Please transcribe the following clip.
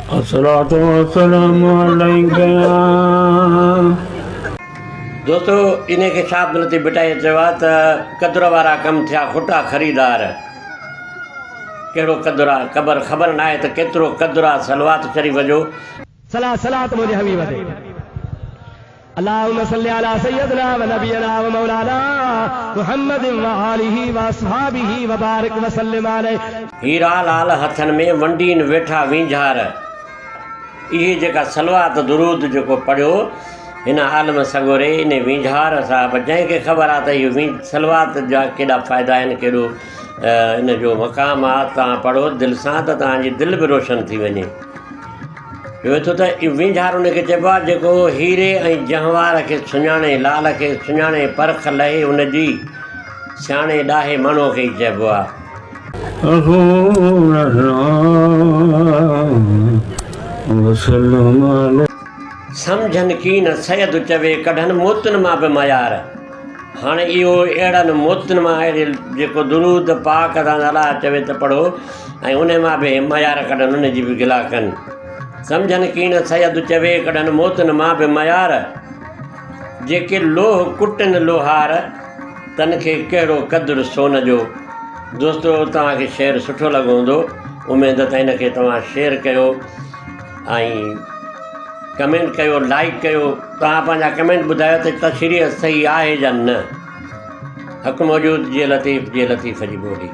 अस्सलातु वस्सलामु अलैका। दोस्तों इन्हें के छा मिलती बिटाई चवा त कदुर वारा कम थिया खुटा ख़रीदार कहिड़ो कदुर आहे ख़बर न आहे त केतिरो कदुर आहे सलवात शरीफ़ जो सलात मुझे हबीब ते अल्लाहुम्मा सल्ली अला सय्यदना व नबियना व मौलाना मुहम्मद व आलिहि व अस्हाबिहि व बारिक व सल्लिम अलैहि। हीरा लाल हथन में वंडीन वेठा वींझार इहे जेका सलवात दुरूद जेको पढ़ियो हिन आलम सगोरे इन वींझार साहिब जंहिंखे ख़बर आहे त इहो सलवात जा केॾा फ़ाइदा आहिनि केॾो इन जो मक़ाम आहे तव्हां पढ़ो दिलि सां त तव्हांजी दिलि बि रोशन थी वञे। वेठो त वींझार उनखे चइबो आहे जेको हीरे ऐं जहवार खे सुञाणे लाल खे सुञाणे परख लहे उनजी सियाणे ॾाहे माण्हूअ खे ई चइबो आहे। सम्झनि कीन सैद चवे कढनि मोतुनि मां बि मयार। हाणे इहो अहिड़नि मोतुनि मां अहिड़े जेको दुरूद पाक तां अलाह चवे त पढ़ो ऐं उन मां बि मयार कढनि उन जी बि गिला कनि। सम्झनि कीन सैद चवे कढनि मोतुनि मां बि मयार जेके लोह कुटनि लोहार तन खे कहिड़ो क़दुरु सोन जो। दोस्तो तव्हांखे शेर सुठो लॻो हूंदो उमेद त हिनखे तव्हां शेयर कयो ऐं कमेंट कयो लाइक कयो। तव्हां पंहिंजा कमेंट ॿुधायो त तशरीह सही आहे या न। हक़ मौजूद जे लतीफ़ जी ॿोली।